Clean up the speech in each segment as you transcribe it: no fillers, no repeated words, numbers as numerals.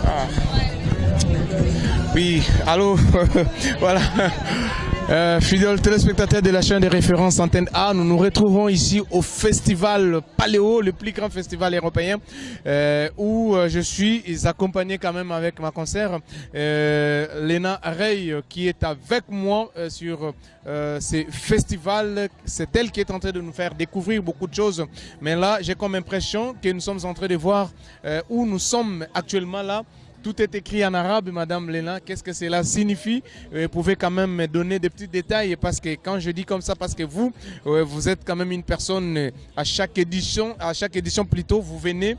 Ah. Oui, allô, voilà. Fidèles téléspectateurs de la chaîne des références Antenne A, nous nous retrouvons ici au festival Paléo, le plus grand festival européen, où je suis accompagné quand même avec ma consoeur Léna Rey, qui est avec moi sur ce festival. C'est elle qui est en train de nous faire découvrir beaucoup de choses. Mais là, j'ai comme impression que nous sommes en train de voir où nous sommes actuellement là. Tout est écrit en arabe, Madame Léna. Qu'est-ce que cela signifie? Vous pouvez quand même me donner des petits détails, parce que quand je dis comme ça, parce que vous êtes quand même une personne à chaque édition plutôt, vous venez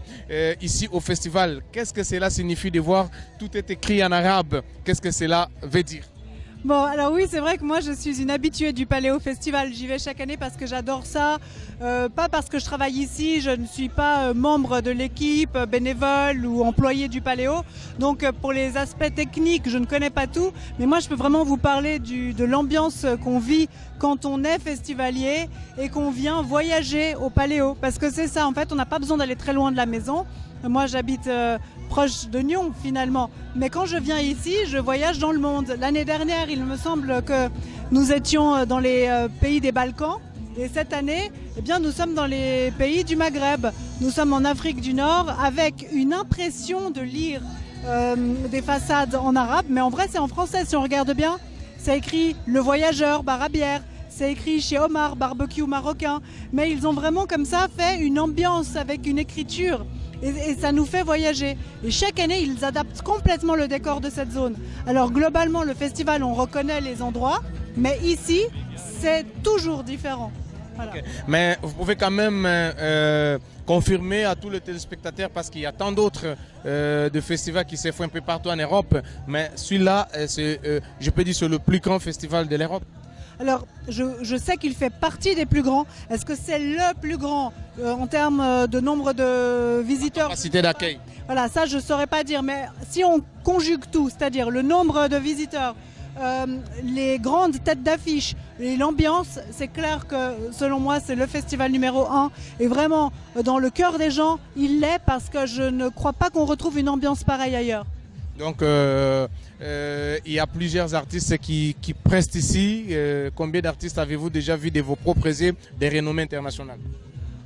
ici au festival. Qu'est-ce que cela signifie de voir tout est écrit en arabe? Qu'est-ce que cela veut dire? Bon, alors oui, c'est vrai que moi je suis une habituée du Paléo Festival. J'y vais chaque année parce que j'adore ça. Pas parce que je travaille ici, je ne suis pas membre de l'équipe, bénévole ou employé du Paléo. Donc pour les aspects techniques, je ne connais pas tout. Mais moi je peux vraiment vous parler de l'ambiance qu'on vit quand on est festivalier et qu'on vient voyager au Paléo. Parce que c'est ça, en fait, on n'a pas besoin d'aller très loin de la maison. Moi j'habite proche de Nyon finalement, mais quand je viens ici, je voyage dans le monde. L'année dernière, il me semble que nous étions dans les pays des Balkans, et cette année, eh bien, nous sommes dans les pays du Maghreb. Nous sommes en Afrique du Nord, avec une impression de lire des façades en arabe, mais en vrai c'est en français si on regarde bien. C'est écrit Le Voyageur, bar à bière. C'est écrit chez Omar, barbecue marocain. Mais ils ont vraiment comme ça fait une ambiance avec une écriture. Et ça nous fait voyager. Et chaque année, ils adaptent complètement le décor de cette zone. Alors globalement, le festival, on reconnaît les endroits, mais ici, c'est toujours différent. Voilà. Okay. Mais vous pouvez quand même confirmer à tous les téléspectateurs, parce qu'il y a tant d'autres de festivals qui se font un peu partout en Europe, mais celui-là, je peux dire, c'est le plus grand festival de l'Europe. Alors, je sais qu'il fait partie des plus grands. Est-ce que c'est le plus grand en termes de nombre de visiteurs? Capacité d'accueil. Voilà, ça je ne saurais pas dire. Mais si on conjugue tout, c'est-à-dire le nombre de visiteurs, les grandes têtes d'affiche et l'ambiance, c'est clair que selon moi c'est le festival numéro 1. Et vraiment, dans le cœur des gens, il l'est, parce que je ne crois pas qu'on retrouve une ambiance pareille ailleurs. Donc, il y a plusieurs artistes qui prestent ici. Combien d'artistes avez-vous déjà vu de vos propres yeux, des renommées internationales?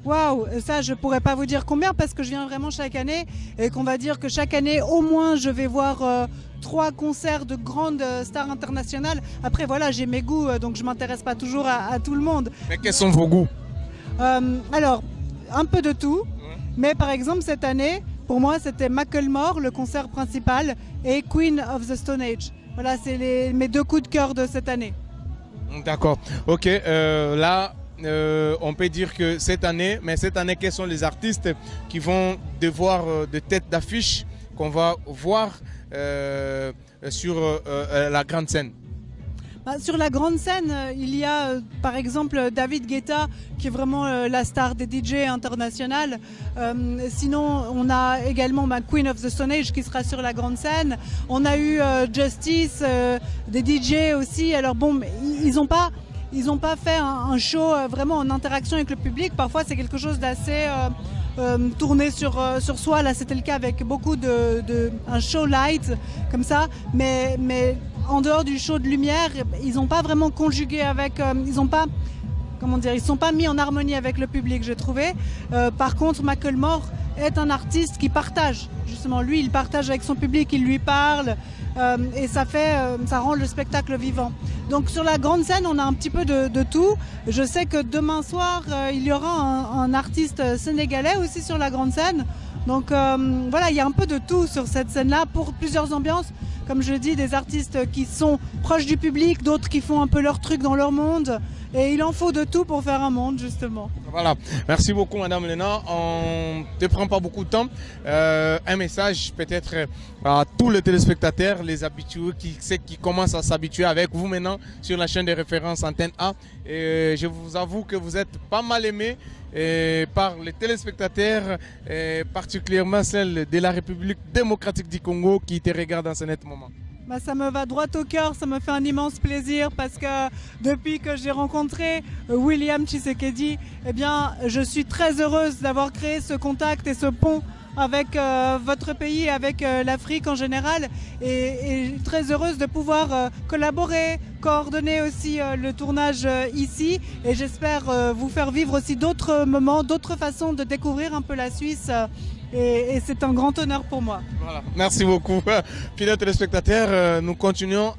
Waouh, ça je pourrais pas vous dire combien, parce que je viens vraiment chaque année, et qu'on va dire que chaque année au moins je vais voir 3 concerts de grandes stars internationales. Après voilà, j'ai mes goûts, donc je m'intéresse pas toujours à tout le monde. Mais quels sont vos goûts? Alors, un peu de tout, mais par exemple cette année, pour moi, c'était Macklemore, le concert principal, et Queen of the Stone Age. Voilà, c'est mes 2 coups de cœur de cette année. D'accord. Ok, là, on peut dire que cette année, quels sont les artistes qui vont devoir de tête d'affiche qu'on va voir sur la grande scène? Sur la grande scène, il y a par exemple David Guetta, qui est vraiment la star des DJ internationales. Sinon, on a également Queen of the Stone Age qui sera sur la grande scène. On a eu Justice, des DJ aussi. Alors bon, ils n'ont pas fait un show vraiment en interaction avec le public. Parfois, c'est quelque chose d'assez tourné sur soi. Là, c'était le cas avec beaucoup un show light comme ça, mais en dehors du show de lumière, ils n'ont pas vraiment conjugué avec, ils sont pas mis en harmonie avec le public, j'ai trouvé. Par contre, Macklemore est un artiste qui partage. Justement, lui, il partage avec son public, il lui parle, et ça rend le spectacle vivant. Donc sur la grande scène, on a un petit peu de tout. Je sais que demain soir, il y aura un artiste sénégalais aussi sur la grande scène. Donc voilà, il y a un peu de tout sur cette scène-là, pour plusieurs ambiances. Comme je dis, des artistes qui sont proches du public, d'autres qui font un peu leur truc dans leur monde. Et il en faut de tout pour faire un monde, justement. Voilà. Merci beaucoup, Madame Léna. On ne te prend pas beaucoup de temps. Un message peut-être à tous les téléspectateurs, les habitués qui commencent à s'habituer avec vous maintenant sur la chaîne de référence Antenne A. Et je vous avoue que vous êtes pas mal aimés par les téléspectateurs, particulièrement celles de la République démocratique du Congo qui te regardent en ce net moment. Ça me va droit au cœur, ça me fait un immense plaisir parce que depuis que j'ai rencontré William Tshisekedi, eh bien, je suis très heureuse d'avoir créé ce contact et ce pont avec votre pays et avec l'Afrique en général et très heureuse de pouvoir collaborer, coordonner aussi le tournage ici et j'espère vous faire vivre aussi d'autres moments, d'autres façons de découvrir un peu la Suisse. Et c'est un grand honneur pour moi. Voilà. Merci beaucoup. Fidèles téléspectateurs, nous continuons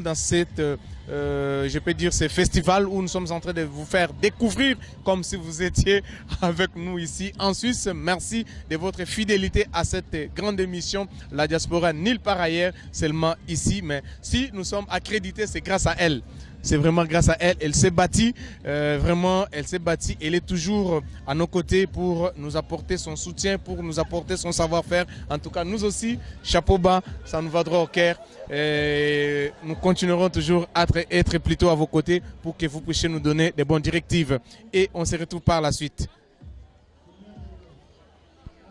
dans cette, je peux dire, ce festival où nous sommes en train de vous faire découvrir comme si vous étiez avec nous ici en Suisse. Merci de votre fidélité à cette grande émission. La diaspora nulle part ailleurs, seulement ici. Mais si nous sommes accrédités, c'est grâce à elle. C'est vraiment grâce à elle. Elle s'est bâtie, vraiment, elle s'est bâtie. Elle est toujours à nos côtés pour nous apporter son soutien, pour nous apporter son savoir-faire. En tout cas, nous aussi, chapeau bas, ça nous va droit au cœur. Et nous continuerons toujours à être plutôt à vos côtés pour que vous puissiez nous donner des bonnes directives. Et on se retrouve par la suite.